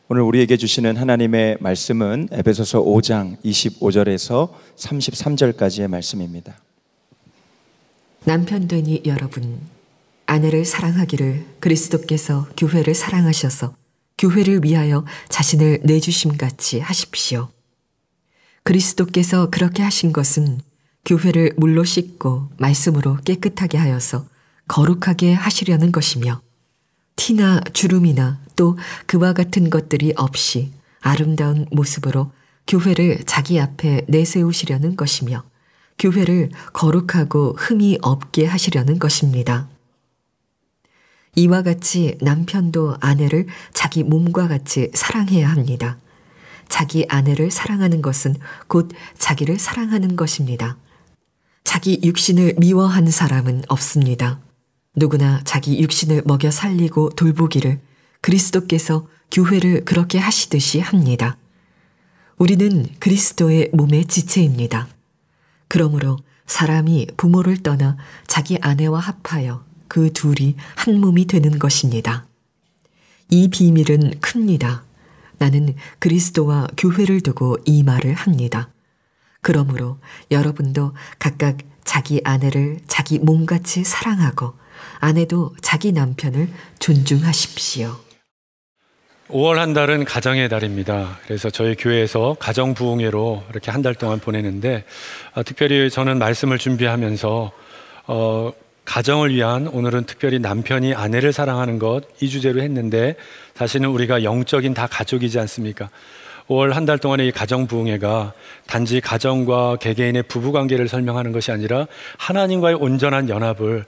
오늘 우리에게 주시는 하나님의 말씀은 에베소서 5장 25절에서 33절까지의 말씀입니다. 남편되니 여러분, 아내를 사랑하기를 그리스도께서 교회를 사랑하셔서 교회를 위하여 자신을 내주심같이 하십시오. 그리스도께서 그렇게 하신 것은 교회를 물로 씻고 말씀으로 깨끗하게 하여서 거룩하게 하시려는 것이며, 티나 주름이나 또 그와 같은 것들이 없이 아름다운 모습으로 교회를 자기 앞에 내세우시려는 것이며, 교회를 거룩하고 흠이 없게 하시려는 것입니다. 이와 같이 남편도 아내를 자기 몸과 같이 사랑해야 합니다. 자기 아내를 사랑하는 것은 곧 자기를 사랑하는 것입니다. 자기 육신을 미워한 사람은 없습니다. 누구나 자기 육신을 먹여 살리고 돌보기를 그리스도께서 교회를 그렇게 하시듯이 합니다. 우리는 그리스도의 몸의 지체입니다. 그러므로 사람이 부모를 떠나 자기 아내와 합하여 그 둘이 한 몸이 되는 것입니다. 이 비밀은 큽니다. 나는 그리스도와 교회를 두고 이 말을 합니다. 그러므로 여러분도 각각 자기 아내를 자기 몸같이 사랑하고 아내도 자기 남편을 존중하십시오. 5월 한 달은 가정의 달입니다. 그래서 저희 교회에서 가정 부흥회로 이렇게 한 달 동안 보내는데, 특별히 저는 말씀을 준비하면서 가정을 위한, 오늘은 특별히 남편이 아내를 사랑하는 것, 이 주제로 했는데, 사실은 우리가 영적인 다 가족이지 않습니까? 5월 한 달 동안의 이 가정 부흥회가 단지 가정과 개개인의 부부관계를 설명하는 것이 아니라 하나님과의 온전한 연합을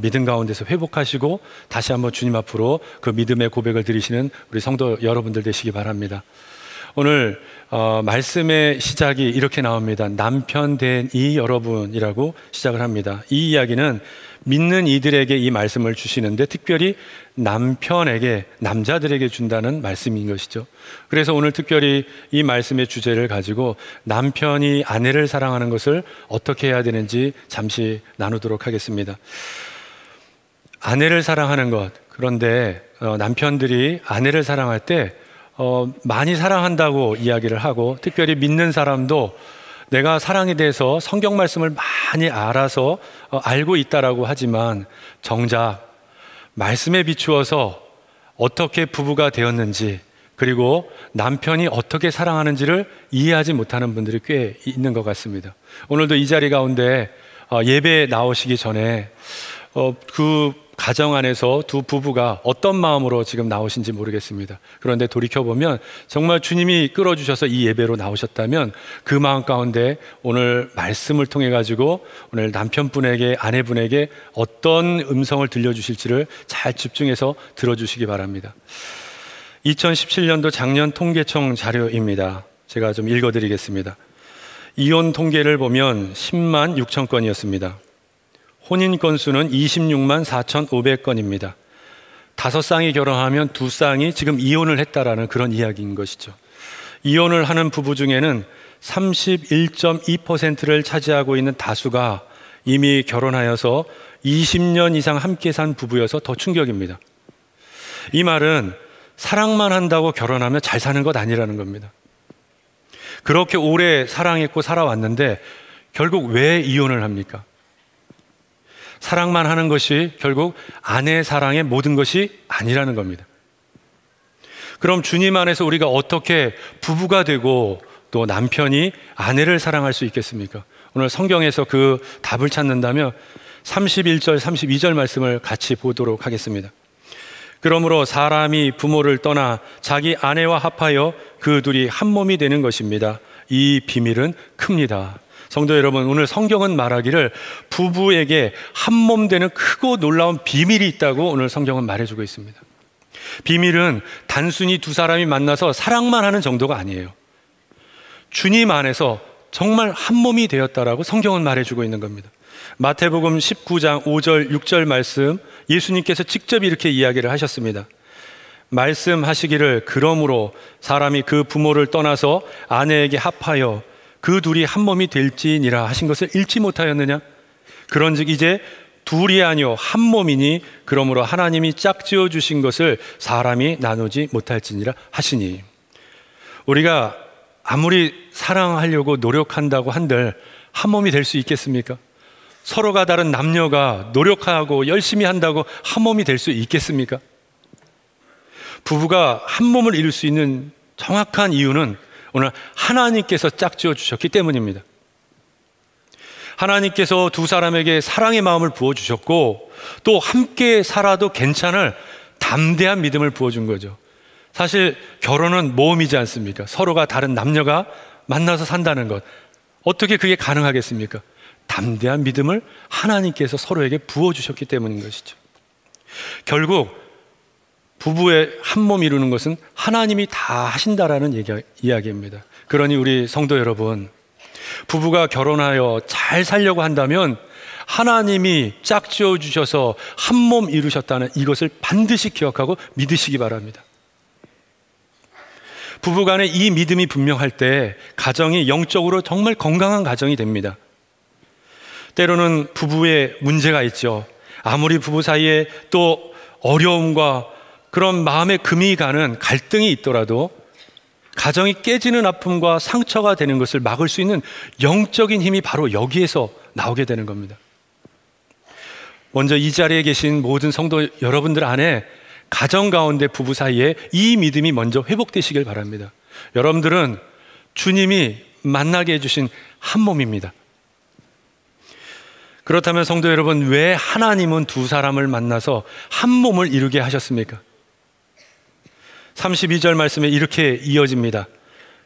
믿음 가운데서 회복하시고 다시 한번 주님 앞으로 그 믿음의 고백을 드리시는 우리 성도 여러분들 되시기 바랍니다. 오늘 말씀의 시작이 이렇게 나옵니다. 남편 된 이 여러분이라고 시작을 합니다. 이 이야기는 믿는 이들에게 이 말씀을 주시는데, 특별히 남편에게, 남자들에게 준다는 말씀인 것이죠. 그래서 오늘 특별히 이 말씀의 주제를 가지고 남편이 아내를 사랑하는 것을 어떻게 해야 되는지 잠시 나누도록 하겠습니다. 아내를 사랑하는 것, 그런데 남편들이 아내를 사랑할 때 많이 사랑한다고 이야기를 하고, 특별히 믿는 사람도 내가 사랑에 대해서 성경 말씀을 많이 알아서 알고 있다라고 하지만, 정작 말씀에 비추어서 어떻게 부부가 되었는지, 그리고 남편이 어떻게 사랑하는지를 이해하지 못하는 분들이 꽤 있는 것 같습니다. 오늘도 이 자리 가운데 예배에 나오시기 전에 그 가정 안에서 두 부부가 어떤 마음으로 지금 나오신지 모르겠습니다. 그런데 돌이켜보면 정말 주님이 끌어주셔서 이 예배로 나오셨다면 그 마음 가운데 오늘 말씀을 통해 가지고 오늘 남편분에게, 아내분에게 어떤 음성을 들려주실지를 잘 집중해서 들어주시기 바랍니다. 2017년도 작년 통계청 자료입니다. 제가 좀 읽어드리겠습니다. 이혼 통계를 보면 10만 6천 건이었습니다. 혼인 건수는 26만 4,500건입니다. 5쌍이 결혼하면 2쌍이 지금 이혼을 했다라는 그런 이야기인 것이죠. 이혼을 하는 부부 중에는 31.2%를 차지하고 있는 다수가 이미 결혼하여서 20년 이상 함께 산 부부여서 더 충격입니다. 이 말은 사랑만 한다고 결혼하면 잘 사는 것 아니라는 겁니다. 그렇게 오래 사랑했고 살아왔는데 결국 왜 이혼을 합니까? 사랑만 하는 것이 결국 아내의 사랑의 모든 것이 아니라는 겁니다. 그럼 주님 안에서 우리가 어떻게 부부가 되고 또 남편이 아내를 사랑할 수 있겠습니까? 오늘 성경에서 그 답을 찾는다면 31절, 32절 말씀을 같이 보도록 하겠습니다. 그러므로 사람이 부모를 떠나 자기 아내와 합하여 그 둘이 한 몸이 되는 것입니다. 이 비밀은 큽니다. 성도 여러분, 오늘 성경은 말하기를 부부에게 한 몸 되는 크고 놀라운 비밀이 있다고 오늘 성경은 말해주고 있습니다. 비밀은 단순히 두 사람이 만나서 사랑만 하는 정도가 아니에요. 주님 안에서 정말 한 몸이 되었다라고 성경은 말해주고 있는 겁니다. 마태복음 19장 5절 6절 말씀, 예수님께서 직접 이렇게 이야기를 하셨습니다. 말씀하시기를 그러므로 사람이 그 부모를 떠나서 아내에게 합하여 그 둘이 한 몸이 될지니라 하신 것을 읽지 못하였느냐? 그런즉 이제 둘이 아니요 한 몸이니 그러므로 하나님이 짝지어 주신 것을 사람이 나누지 못할지니라 하시니. 우리가 아무리 사랑하려고 노력한다고 한들 한 몸이 될 수 있겠습니까? 서로가 다른 남녀가 노력하고 열심히 한다고 한 몸이 될 수 있겠습니까? 부부가 한 몸을 이룰 수 있는 정확한 이유는 오늘 하나님께서 짝지어 주셨기 때문입니다. 하나님께서 두 사람에게 사랑의 마음을 부어주셨고 또 함께 살아도 괜찮을 담대한 믿음을 부어준 거죠. 사실 결혼은 모험이지 않습니까? 서로가 다른 남녀가 만나서 산다는 것, 어떻게 그게 가능하겠습니까? 담대한 믿음을 하나님께서 서로에게 부어주셨기 때문인 것이죠. 결국 부부의 한 몸 이루는 것은 하나님이 다 하신다라는 이야기입니다. 그러니 우리 성도 여러분, 부부가 결혼하여 잘 살려고 한다면 하나님이 짝지어 주셔서 한 몸 이루셨다는 이것을 반드시 기억하고 믿으시기 바랍니다. 부부간에 이 믿음이 분명할 때 가정이 영적으로 정말 건강한 가정이 됩니다. 때로는 부부에 문제가 있죠. 아무리 부부 사이에 또 어려움과 그런 마음에 금이 가는 갈등이 있더라도 가정이 깨지는 아픔과 상처가 되는 것을 막을 수 있는 영적인 힘이 바로 여기에서 나오게 되는 겁니다. 먼저 이 자리에 계신 모든 성도 여러분들 안에 가정 가운데 부부 사이에 이 믿음이 먼저 회복되시길 바랍니다. 여러분들은 주님이 만나게 해주신 한 몸입니다. 그렇다면 성도 여러분, 왜 하나님은 두 사람을 만나서 한 몸을 이루게 하셨습니까? 32절 말씀에 이렇게 이어집니다.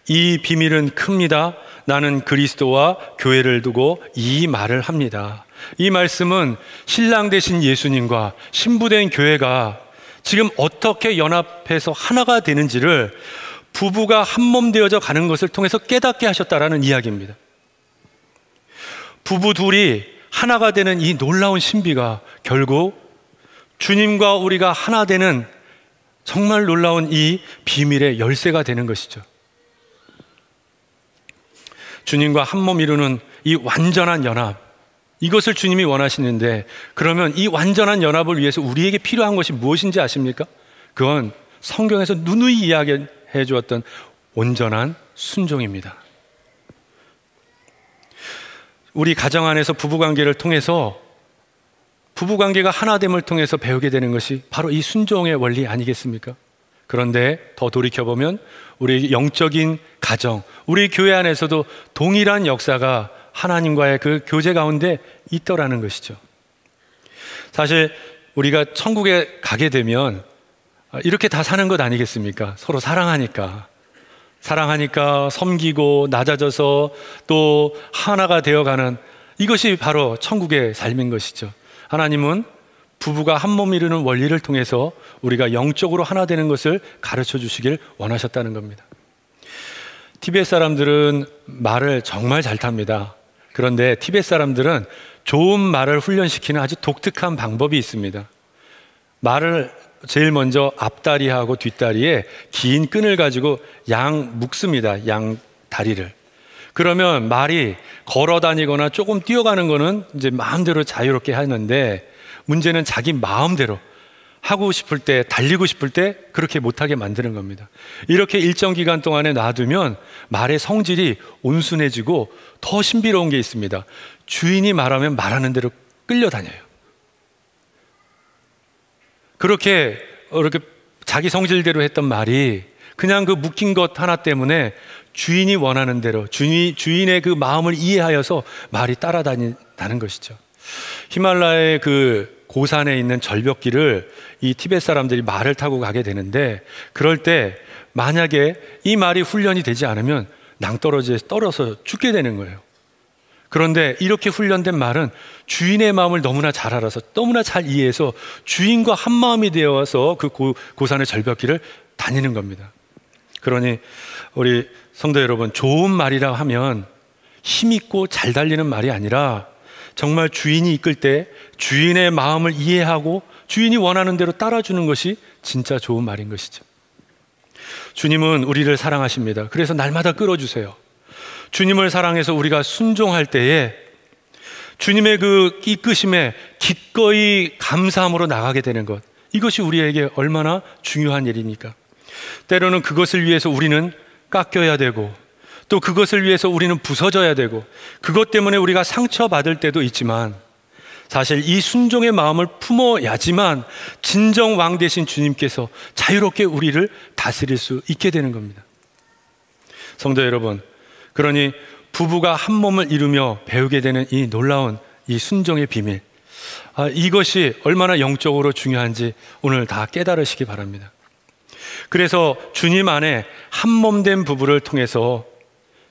이 비밀은 큽니다. 나는 그리스도와 교회를 두고 이 말을 합니다. 이 말씀은 신랑 되신 예수님과 신부된 교회가 지금 어떻게 연합해서 하나가 되는지를 부부가 한 몸 되어져 가는 것을 통해서 깨닫게 하셨다라는 이야기입니다. 부부 둘이 하나가 되는 이 놀라운 신비가 결국 주님과 우리가 하나 되는 정말 놀라운 이 비밀의 열쇠가 되는 것이죠. 주님과 한 몸 이루는 이 완전한 연합, 이것을 주님이 원하시는데, 그러면 이 완전한 연합을 위해서 우리에게 필요한 것이 무엇인지 아십니까? 그건 성경에서 누누이 이야기해 주었던 온전한 순종입니다. 우리 가정 안에서 부부관계를 통해서, 부부관계가 하나됨을 통해서 배우게 되는 것이 바로 이 순종의 원리 아니겠습니까? 그런데 더 돌이켜보면 우리 영적인 가정, 우리 교회 안에서도 동일한 역사가 하나님과의 그 교제 가운데 있더라는 것이죠. 사실 우리가 천국에 가게 되면 이렇게 다 사는 것 아니겠습니까? 서로 사랑하니까 섬기고 낮아져서 또 하나가 되어가는, 이것이 바로 천국의 삶인 것이죠. 하나님은 부부가 한 몸 이루는 원리를 통해서 우리가 영적으로 하나 되는 것을 가르쳐 주시길 원하셨다는 겁니다. 티베트 사람들은 말을 정말 잘 탑니다. 그런데 티베트 사람들은 좋은 말을 훈련시키는 아주 독특한 방법이 있습니다. 말을 제일 먼저 앞다리하고 뒷다리에 긴 끈을 가지고 양 묶습니다. 양 다리를. 그러면 말이 걸어 다니거나 조금 뛰어가는 거는 이제 마음대로 자유롭게 하는데, 문제는 자기 마음대로 하고 싶을 때, 달리고 싶을 때 그렇게 못하게 만드는 겁니다. 이렇게 일정 기간 동안에 놔두면 말의 성질이 온순해지고 더 신비로운 게 있습니다. 주인이 말하면 말하는 대로 끌려다녀요. 그렇게 자기 성질대로 했던 말이 그냥 그 묶인 것 하나 때문에 주인이 원하는 대로, 주인의 그 마음을 이해하여서 말이 따라다닌다는 것이죠. 히말라야의 그 고산에 있는 절벽길을 이 티베트 사람들이 말을 타고 가게 되는데, 그럴 때 만약에 이 말이 훈련이 되지 않으면 낭떠러지에서 떨어서 죽게 되는 거예요. 그런데 이렇게 훈련된 말은 주인의 마음을 너무나 잘 알아서, 너무나 잘 이해해서 주인과 한 마음이 되어서 그 고산의 절벽길을 다니는 겁니다. 그러니 우리 성도 여러분, 좋은 말이라 하면 힘있고 잘 달리는 말이 아니라 정말 주인이 이끌 때 주인의 마음을 이해하고 주인이 원하는 대로 따라주는 것이 진짜 좋은 말인 것이죠. 주님은 우리를 사랑하십니다. 그래서 날마다 끌어주세요. 주님을 사랑해서 우리가 순종할 때에 주님의 그 이끄심에 기꺼이 감사함으로 나가게 되는 것, 이것이 우리에게 얼마나 중요한 일입니까? 때로는 그것을 위해서 우리는 깎여야 되고, 또 그것을 위해서 우리는 부서져야 되고, 그것 때문에 우리가 상처받을 때도 있지만, 사실 이 순종의 마음을 품어야지만 진정 왕 되신 주님께서 자유롭게 우리를 다스릴 수 있게 되는 겁니다. 성도 여러분, 그러니 부부가 한 몸을 이루며 배우게 되는 이 놀라운 이 순종의 비밀, 이것이 얼마나 영적으로 중요한지 오늘 다 깨달으시기 바랍니다. 그래서 주님 안에 한 몸 된 부부를 통해서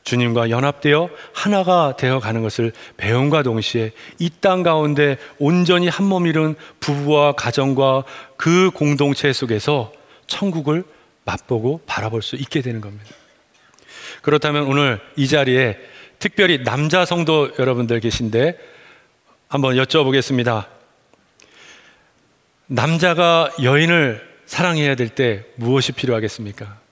주님과 연합되어 하나가 되어 가는 것을 배움과 동시에 이 땅 가운데 온전히 한 몸 이룬 부부와 가정과 그 공동체 속에서 천국을 맛보고 바라볼 수 있게 되는 겁니다. 그렇다면 오늘 이 자리에 특별히 남자 성도 여러분들 계신데 한번 여쭤보겠습니다. 남자가 여인을 사랑해야 될 때 무엇이 필요하겠습니까?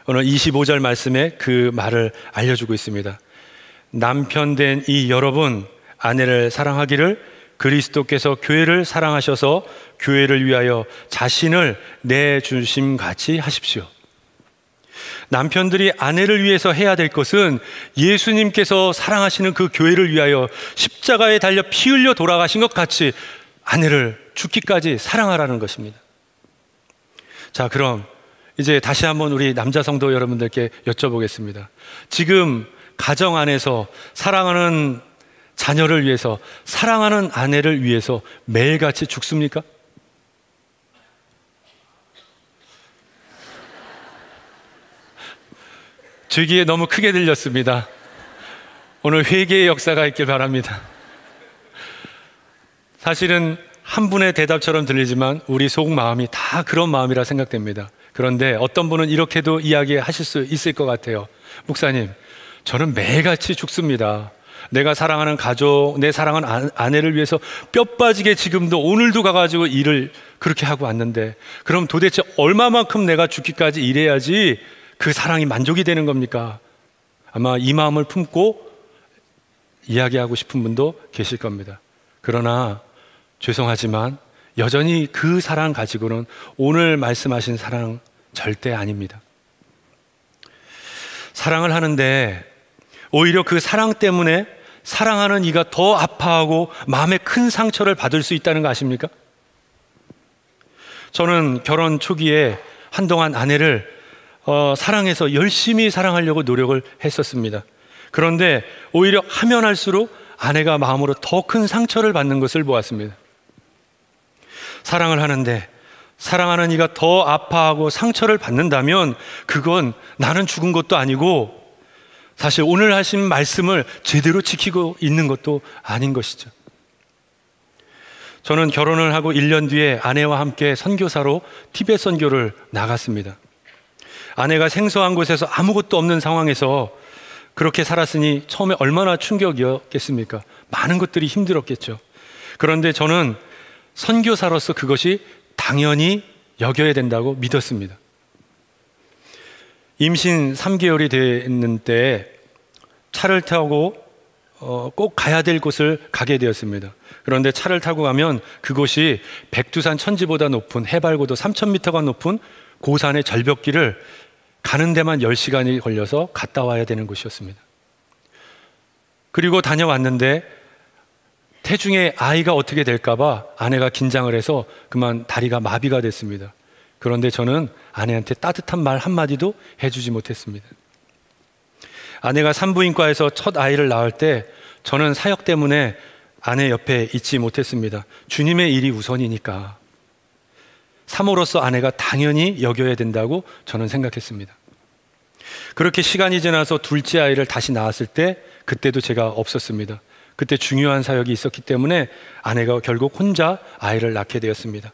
오늘 25절 말씀에 그 말을 알려주고 있습니다. 남편 된 이 여러분, 아내를 사랑하기를 그리스도께서 교회를 사랑하셔서 교회를 위하여 자신을 내주심 같이 하십시오. 남편들이 아내를 위해서 해야 될 것은 예수님께서 사랑하시는 그 교회를 위하여 십자가에 달려 피 흘려 돌아가신 것 같이 아내를 죽기까지 사랑하라는 것입니다. 자, 그럼 이제 다시 한번 우리 남자 성도 여러분들께 여쭤보겠습니다. 지금 가정 안에서 사랑하는 자녀를 위해서, 사랑하는 아내를 위해서 매일같이 죽습니까? 제 귀에 너무 크게 들렸습니다. 오늘 회개의 역사가 있길 바랍니다. 사실은 한 분의 대답처럼 들리지만 우리 속마음이 다 그런 마음이라 생각됩니다. 그런데 어떤 분은 이렇게도 이야기하실 수 있을 것 같아요. 목사님, 저는 매일같이 죽습니다. 내가 사랑하는 가족, 내 사랑하는 아내를 위해서 뼈 빠지게 지금도 오늘도 가가지고 일을 그렇게 하고 왔는데, 그럼 도대체 얼마만큼 내가 죽기까지 일해야지 그 사랑이 만족이 되는 겁니까? 아마 이 마음을 품고 이야기하고 싶은 분도 계실 겁니다. 그러나 죄송하지만 여전히 그 사랑 가지고는 오늘 말씀하신 사랑 절대 아닙니다. 사랑을 하는데 오히려 그 사랑 때문에 사랑하는 이가 더 아파하고 마음에 큰 상처를 받을 수 있다는 거 아십니까? 저는 결혼 초기에 한동안 아내를 사랑해서 열심히 사랑하려고 노력을 했었습니다. 그런데 오히려 하면 할수록 아내가 마음으로 더 큰 상처를 받는 것을 보았습니다. 사랑을 하는데 사랑하는 이가 더 아파하고 상처를 받는다면 그건 나는 죽은 것도 아니고 사실 오늘 하신 말씀을 제대로 지키고 있는 것도 아닌 것이죠. 저는 결혼을 하고 1년 뒤에 아내와 함께 선교사로 티베트 선교를 나갔습니다. 아내가 생소한 곳에서 아무것도 없는 상황에서 그렇게 살았으니 처음에 얼마나 충격이었겠습니까? 많은 것들이 힘들었겠죠. 그런데 저는 선교사로서 그것이 당연히 여겨야 된다고 믿었습니다. 임신 3개월이 되는 때 차를 타고 꼭 가야 될 곳을 가게 되었습니다. 그런데 차를 타고 가면 그곳이 백두산 천지보다 높은 해발고도 3,000m가 높은 고산의 절벽길을 가는 데만 10시간이 걸려서 갔다 와야 되는 곳이었습니다. 그리고 다녀왔는데 태중에 아이가 어떻게 될까봐 아내가 긴장을 해서 그만 다리가 마비가 됐습니다. 그런데 저는 아내한테 따뜻한 말 한마디도 해주지 못했습니다. 아내가 산부인과에서 첫 아이를 낳을 때 저는 사역 때문에 아내 옆에 있지 못했습니다. 주님의 일이 우선이니까 사모로서 아내가 당연히 여겨야 된다고 저는 생각했습니다. 그렇게 시간이 지나서 둘째 아이를 다시 낳았을 때 그때도 제가 없었습니다. 그때 중요한 사역이 있었기 때문에 아내가 결국 혼자 아이를 낳게 되었습니다.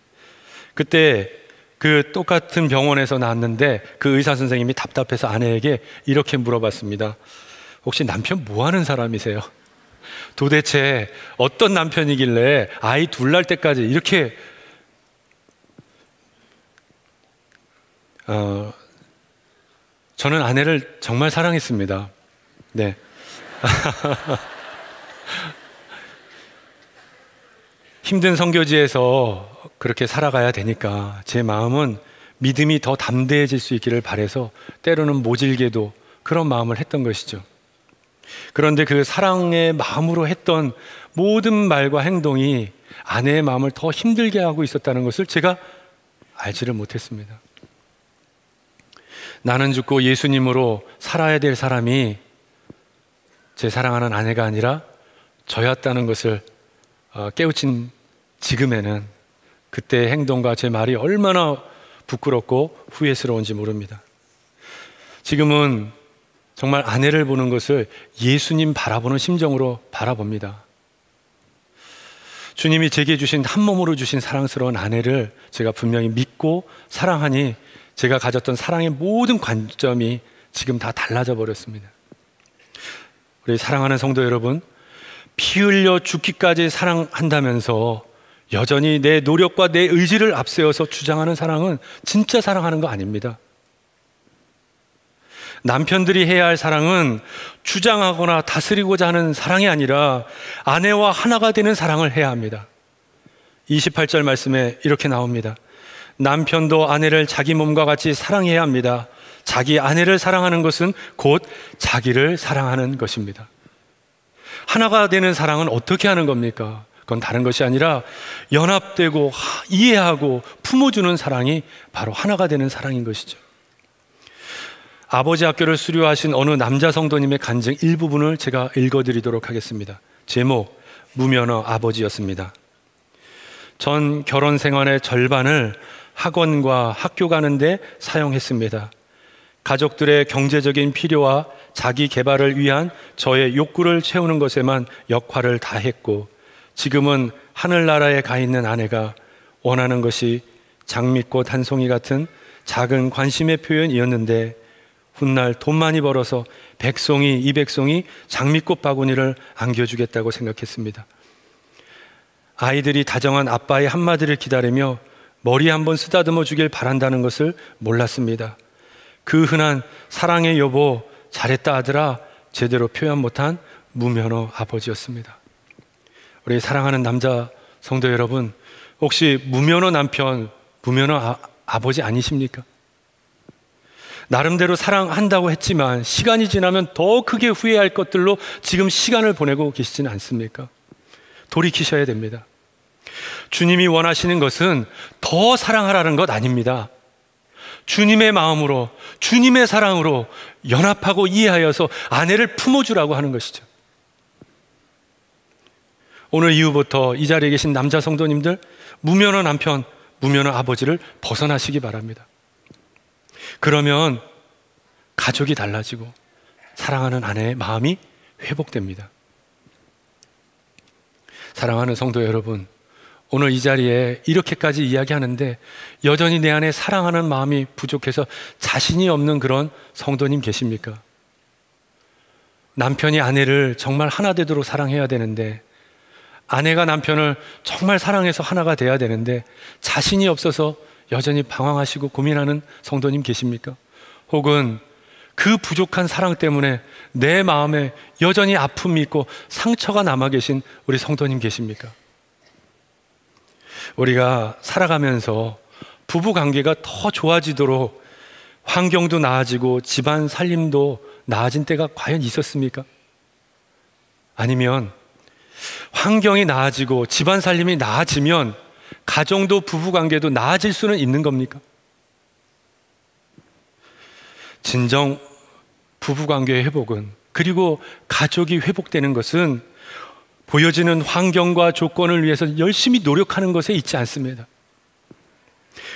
그때 그 똑같은 병원에서 낳았는데 그 의사 선생님이 답답해서 아내에게 이렇게 물어봤습니다. 혹시 남편 뭐 하는 사람이세요? 도대체 어떤 남편이길래 아이 둘 낳을 때까지 이렇게 저는 아내를 정말 사랑했습니다. 네. 힘든 선교지에서 그렇게 살아가야 되니까 제 마음은 믿음이 더 담대해질 수 있기를 바라서 때로는 모질게도 그런 마음을 했던 것이죠. 그런데 그 사랑의 마음으로 했던 모든 말과 행동이 아내의 마음을 더 힘들게 하고 있었다는 것을 제가 알지를 못했습니다. 나는 죽고 예수님으로 살아야 될 사람이 제 사랑하는 아내가 아니라 저였다는 것을 깨우친 지금에는 그때의 행동과 제 말이 얼마나 부끄럽고 후회스러운지 모릅니다. 지금은 정말 아내를 보는 것을 예수님 바라보는 심정으로 바라봅니다. 주님이 제게 주신 한 몸으로 주신 사랑스러운 아내를 제가 분명히 믿고 사랑하니 제가 가졌던 사랑의 모든 관점이 지금 다 달라져 버렸습니다. 우리 사랑하는 성도 여러분, 피 흘려 죽기까지 사랑한다면서 여전히 내 노력과 내 의지를 앞세워서 주장하는 사랑은 진짜 사랑하는 거 아닙니다. 남편들이 해야 할 사랑은 주장하거나 다스리고자 하는 사랑이 아니라 아내와 하나가 되는 사랑을 해야 합니다. 28절 말씀에 이렇게 나옵니다. 남편도 아내를 자기 몸과 같이 사랑해야 합니다. 자기 아내를 사랑하는 것은 곧 자기를 사랑하는 것입니다. 하나가 되는 사랑은 어떻게 하는 겁니까? 그건 다른 것이 아니라 연합되고 이해하고 품어주는 사랑이 바로 하나가 되는 사랑인 것이죠. 아버지 학교를 수료하신 어느 남자 성도님의 간증 일부분을 제가 읽어드리도록 하겠습니다. 제목, 무면허 아버지였습니다. 전 결혼 생활의 절반을 학원과 학교 가는데 사용했습니다. 가족들의 경제적인 필요와 자기 개발을 위한 저의 욕구를 채우는 것에만 역할을 다했고, 지금은 하늘나라에 가 있는 아내가 원하는 것이 장미꽃 한 송이 같은 작은 관심의 표현이었는데, 훗날 돈 많이 벌어서 100송이, 200송이 장미꽃 바구니를 안겨주겠다고 생각했습니다. 아이들이 다정한 아빠의 한마디를 기다리며 머리 한번 쓰다듬어 주길 바란다는 것을 몰랐습니다. 그 흔한 사랑의 여보, 잘했다 아들아 제대로 표현 못한 무면허 아버지였습니다. 우리 사랑하는 남자 성도 여러분, 혹시 무면허 남편, 무면허 아버지 아니십니까? 나름대로 사랑한다고 했지만 시간이 지나면 더 크게 후회할 것들로 지금 시간을 보내고 계시지는 않습니까? 돌이키셔야 됩니다. 주님이 원하시는 것은 더 사랑하라는 것 아닙니다. 주님의 마음으로, 주님의 사랑으로 연합하고 이해하여서 아내를 품어주라고 하는 것이죠. 오늘 이후부터 이 자리에 계신 남자 성도님들, 무면허 남편, 무면허 아버지를 벗어나시기 바랍니다. 그러면 가족이 달라지고 사랑하는 아내의 마음이 회복됩니다. 사랑하는 성도 여러분, 오늘 이 자리에 이렇게까지 이야기하는데 여전히 내 안에 사랑하는 마음이 부족해서 자신이 없는 그런 성도님 계십니까? 남편이 아내를 정말 하나 되도록 사랑해야 되는데, 아내가 남편을 정말 사랑해서 하나가 돼야 되는데 자신이 없어서 여전히 방황하시고 고민하는 성도님 계십니까? 혹은 그 부족한 사랑 때문에 내 마음에 여전히 아픔이 있고 상처가 남아 계신 우리 성도님 계십니까? 우리가 살아가면서 부부 관계가 더 좋아지도록 환경도 나아지고 집안 살림도 나아진 때가 과연 있었습니까? 아니면 환경이 나아지고 집안 살림이 나아지면 가정도 부부 관계도 나아질 수는 있는 겁니까? 진정 부부 관계의 회복은, 그리고 가족이 회복되는 것은 보여지는 환경과 조건을 위해서 열심히 노력하는 것에 있지 않습니다.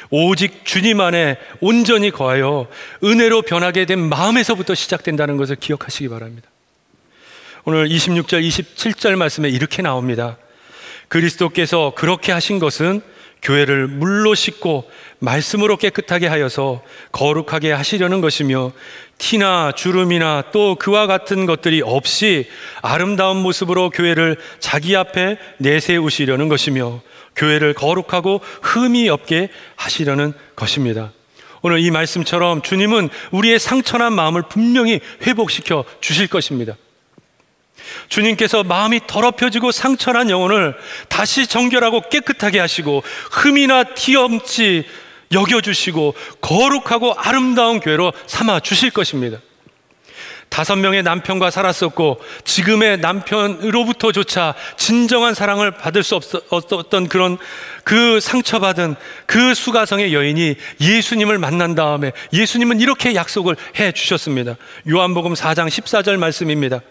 오직 주님 안에 온전히 거하여 은혜로 변하게 된 마음에서부터 시작된다는 것을 기억하시기 바랍니다. 오늘 26절, 27절 말씀에 이렇게 나옵니다. 그리스도께서 그렇게 하신 것은 교회를 물로 씻고 말씀으로 깨끗하게 하여서 거룩하게 하시려는 것이며, 티나 주름이나 또 그와 같은 것들이 없이 아름다운 모습으로 교회를 자기 앞에 내세우시려는 것이며, 교회를 거룩하고 흠이 없게 하시려는 것입니다. 오늘 이 말씀처럼 주님은 우리의 상처난 마음을 분명히 회복시켜 주실 것입니다. 주님께서 마음이 더럽혀지고 상처난 영혼을 다시 정결하고 깨끗하게 하시고 흠이나 티 없이 여겨주시고 거룩하고 아름다운 교회로 삼아 주실 것입니다. 5명의 남편과 살았었고 지금의 남편으로부터조차 진정한 사랑을 받을 수 없었던 그런 그 상처받은 그 수가성의 여인이 예수님을 만난 다음에 예수님은 이렇게 약속을 해 주셨습니다. 요한복음 4장 14절 말씀입니다.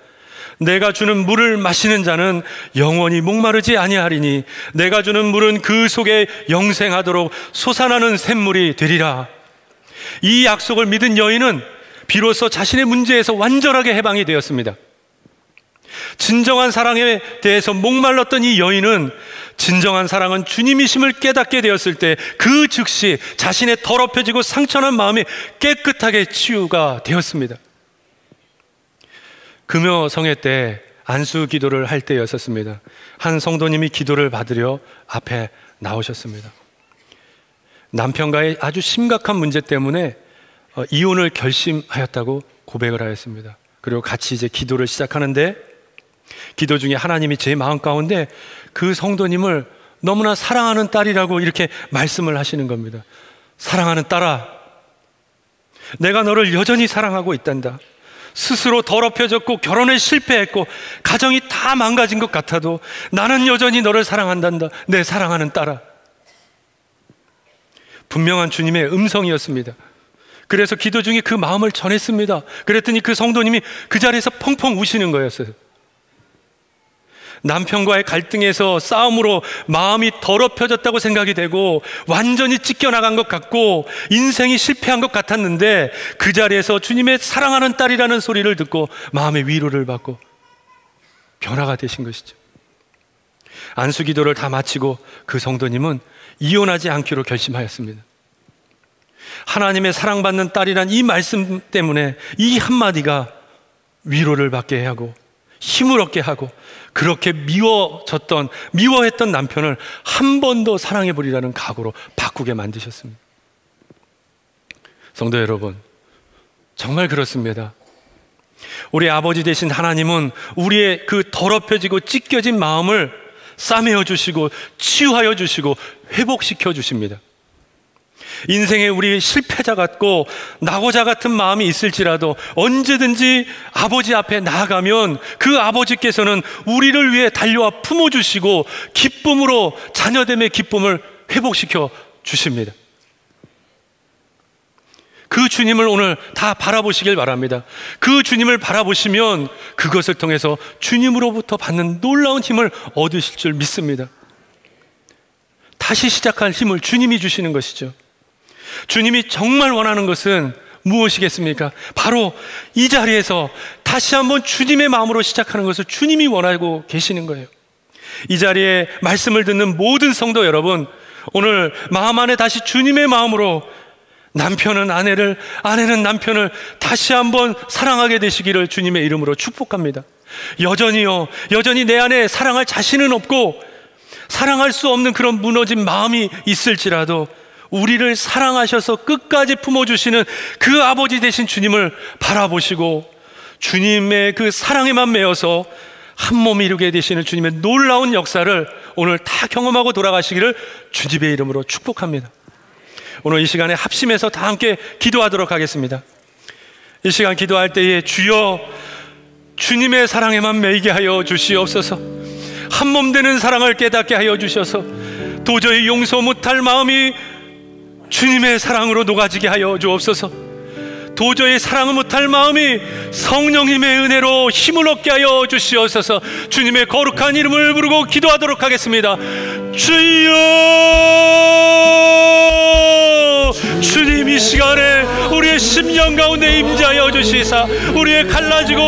내가 주는 물을 마시는 자는 영원히 목마르지 아니하리니 내가 주는 물은 그 속에 영생하도록 솟아나는 샘물이 되리라. 이 약속을 믿은 여인은 비로소 자신의 문제에서 완전하게 해방이 되었습니다. 진정한 사랑에 대해서 목말랐던 이 여인은 진정한 사랑은 주님이심을 깨닫게 되었을 때 그 즉시 자신의 더럽혀지고 상처난 마음이 깨끗하게 치유가 되었습니다. 금요 성회 때 안수 기도를 할 때였었습니다. 한 성도님이 기도를 받으려 앞에 나오셨습니다. 남편과의 아주 심각한 문제 때문에 이혼을 결심하였다고 고백을 하였습니다. 그리고 같이 이제 기도를 시작하는데 기도 중에 하나님이 제 마음 가운데 그 성도님을 너무나 사랑하는 딸이라고 이렇게 말씀을 하시는 겁니다. 사랑하는 딸아, 내가 너를 여전히 사랑하고 있단다. 스스로 더럽혀졌고 결혼에 실패했고 가정이 다 망가진 것 같아도 나는 여전히 너를 사랑한단다. 내 사랑하는 딸아. 분명한 주님의 음성이었습니다. 그래서 기도 중에 그 마음을 전했습니다. 그랬더니 그 성도님이 그 자리에서 펑펑 우시는 거였어요. 남편과의 갈등에서 싸움으로 마음이 더럽혀졌다고 생각이 되고 완전히 찢겨나간 것 같고 인생이 실패한 것 같았는데 그 자리에서 주님의 사랑하는 딸이라는 소리를 듣고 마음의 위로를 받고 변화가 되신 것이죠. 안수 기도를 다 마치고 그 성도님은 이혼하지 않기로 결심하였습니다. 하나님의 사랑받는 딸이란 이 말씀 때문에 이 한마디가 위로를 받게 하고 힘을 얻게 하고 그렇게 미워했던 남편을 한 번 더 사랑해보리라는 각오로 바꾸게 만드셨습니다. 성도 여러분, 정말 그렇습니다. 우리 아버지 되신 하나님은 우리의 그 더럽혀지고 찢겨진 마음을 싸매어 주시고 치유하여 주시고 회복시켜 주십니다. 인생에 우리 실패자 같고 낙오자 같은 마음이 있을지라도 언제든지 아버지 앞에 나아가면 그 아버지께서는 우리를 위해 달려와 품어주시고 기쁨으로 자녀됨의 기쁨을 회복시켜 주십니다. 그 주님을 오늘 다 바라보시길 바랍니다. 그 주님을 바라보시면 그것을 통해서 주님으로부터 받는 놀라운 힘을 얻으실 줄 믿습니다. 다시 시작할 힘을 주님이 주시는 것이죠. 주님이 정말 원하는 것은 무엇이겠습니까? 바로 이 자리에서 다시 한번 주님의 마음으로 시작하는 것을 주님이 원하고 계시는 거예요. 이 자리에 말씀을 듣는 모든 성도 여러분, 오늘 마음 안에 다시 주님의 마음으로 남편은 아내를, 아내는 남편을 다시 한번 사랑하게 되시기를 주님의 이름으로 축복합니다. 여전히 내 안에 사랑할 자신은 없고 사랑할 수 없는 그런 무너진 마음이 있을지라도 우리를 사랑하셔서 끝까지 품어주시는 그 아버지 되신 주님을 바라보시고 주님의 그 사랑에만 매여서 한 몸이 이루게 되시는 주님의 놀라운 역사를 오늘 다 경험하고 돌아가시기를 주님의 이름으로 축복합니다. 오늘 이 시간에 합심해서 다 함께 기도하도록 하겠습니다. 이 시간 기도할 때에 주여 주님의 사랑에만 매이게 하여 주시옵소서. 한 몸 되는 사랑을 깨닫게 하여 주셔서 도저히 용서 못할 마음이 주님의 사랑으로 녹아지게 하여 주옵소서. 도저히 사랑을 못할 마음이 성령님의 은혜로 힘을 얻게 하여 주시옵소서. 주님의 거룩한 이름을 부르고 기도하도록 하겠습니다. 주여, 주님 이 시간에 우리의 심령 가운데 임재하여 주시사 우리의 갈라지고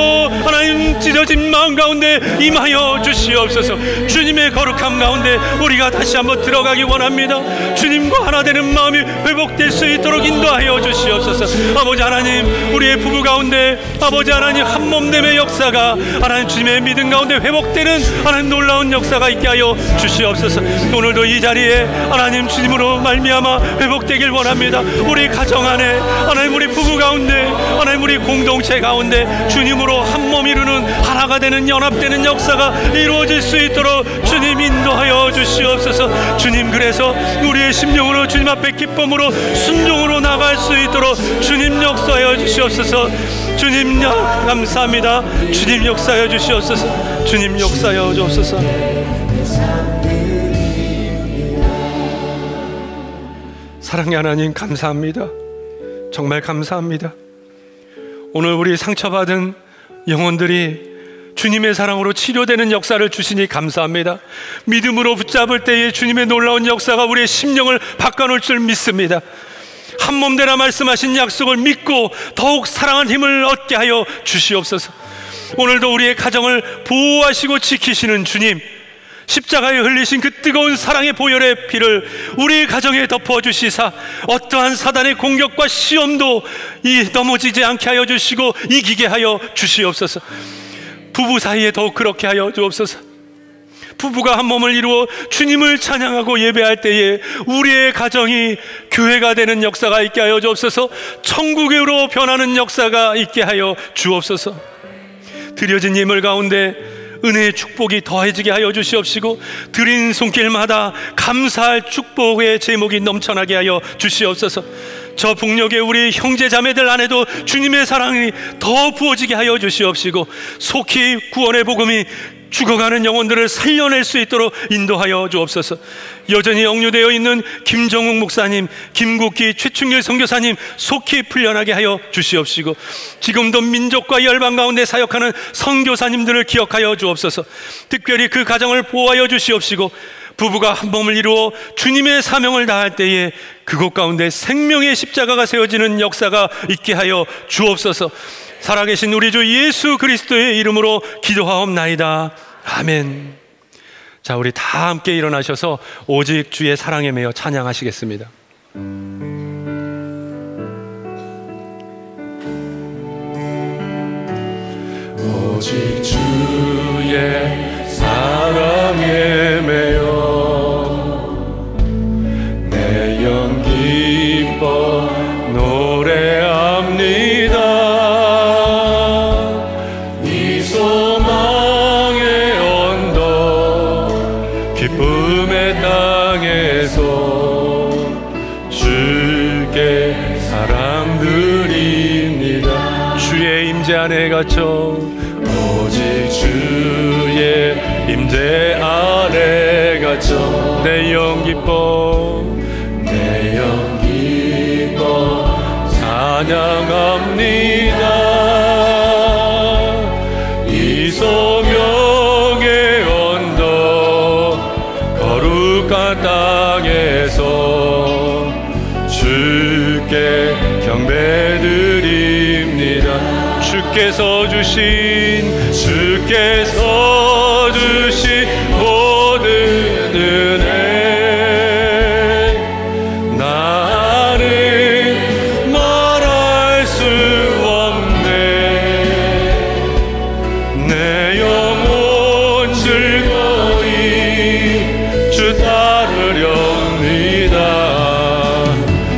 하나님 찢어진 마음 가운데 임하여 주시옵소서. 주님의 거룩함 가운데 우리가 다시 한번 들어가기 원합니다. 주님과 하나 되는 마음이 회복될 수 있도록 인도하여 주시옵소서. 주옵소서. 아버지 하나님, 우리의 부부 가운데 아버지 하나님 한몸됨의 역사가 하나님 주님의 믿음 가운데 회복되는 하나님 놀라운 역사가 있게 하여 주시옵소서. 오늘도 이 자리에 하나님 주님으로 말미암아 회복되길 원합니다. 우리 가정 안에 하나님, 우리 부부 가운데 하나님, 우리 공동체 가운데 주님으로 한몸 이루는 하나가 되는 연합되는 역사가 이루어질 수 있도록 주님 인도하여 주시옵소서. 주님, 그래서 우리의 심령으로 주님 앞에 기쁨으로 순종으로 나갈 수 있도록 주님 역사하여 주시옵소서. 주님 감사합니다. 주님 역사하여 주시옵소서. 주님 역사하여 주옵소서. 사랑의 하나님, 감사합니다. 정말 감사합니다. 오늘 우리 상처받은 영혼들이 주님의 사랑으로 치료되는 역사를 주시니 감사합니다. 믿음으로 붙잡을 때에 주님의 놀라운 역사가 우리의 심령을 바꿔놓을 줄 믿습니다. 한몸 되라 말씀하신 약속을 믿고 더욱 사랑한 힘을 얻게 하여 주시옵소서. 오늘도 우리의 가정을 보호하시고 지키시는 주님, 십자가에 흘리신 그 뜨거운 사랑의 보혈의 피를 우리 가정에 덮어주시사 어떠한 사단의 공격과 시험도 넘어지지 않게 하여 주시고 이기게 하여 주시옵소서. 부부 사이에 더욱 그렇게 하여 주옵소서. 부부가 한 몸을 이루어 주님을 찬양하고 예배할 때에 우리의 가정이 교회가 되는 역사가 있게 하여 주옵소서. 천국으로 변하는 역사가 있게 하여 주옵소서. 드려진 예물 가운데 은혜의 축복이 더해지게 하여 주시옵시고 드린 손길마다 감사할 축복의 제목이 넘쳐나게 하여 주시옵소서. 저 북녘의 우리 형제 자매들 안에도 주님의 사랑이 더 부어지게 하여 주시옵시고 속히 구원의 복음이 죽어가는 영혼들을 살려낼 수 있도록 인도하여 주옵소서. 여전히 역류되어 있는 김정욱 목사님, 김국기, 최충길 선교사님 속히 풀려나게 하여 주시옵시고 지금도 민족과 열방 가운데 사역하는 선교사님들을 기억하여 주옵소서. 특별히 그 가정을 보호하여 주시옵시고 부부가 한 몸을 이루어 주님의 사명을 다할 때에 그곳 가운데 생명의 십자가가 세워지는 역사가 있게 하여 주옵소서. 살아계신 우리 주 예수 그리스도의 이름으로 기도하옵나이다. 아멘. 자, 우리 다 함께 일어나셔서 오직 주의 사랑에 매여 찬양하시겠습니다. 오직 주의 사랑에 매여 내 영 기뻐 노래합니다. 이 소망의 언덕 기쁨의 땅에서 주께 사랑 드립니다. 주의 임재 안에 갇혀 오직 주의 임재 아래 갇혀 내 영 기뻐 내 영 기뻐 찬양합니다. 이 소명의 언덕 거룩한 땅에서 주께 경배드립니다. 주께서 주신 모든 은혜 나는 말할 수 없네. 내 영혼 즐거이 주 따르렵니다.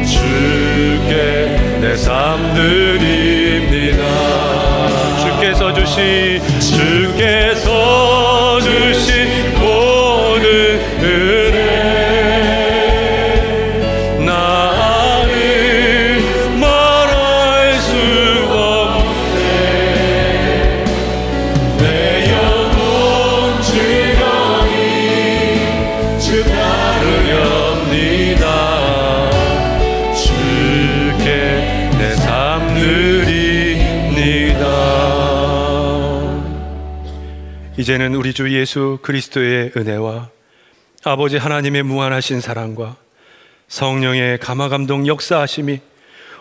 주께 내 삶 드립니다. 주께서 주신 모든 은혜 나는 말할 수 없네. 내 영혼 즐거이 주 따르렵니다. 주께 내 삶 드립니다. 이제는 우리 주 예수 그리스도의 은혜와 아버지 하나님의 무한하신 사랑과 성령의 감화감동 역사하심이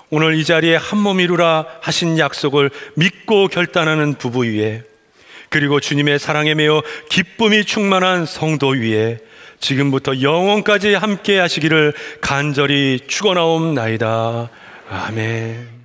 오늘 이 자리에 한몸 이루라 하신 약속을 믿고 결단하는 부부 위에 그리고 주님의 사랑에 매여 기쁨이 충만한 성도 위에 지금부터 영원까지 함께 하시기를 간절히 축원하옵나이다. 아멘.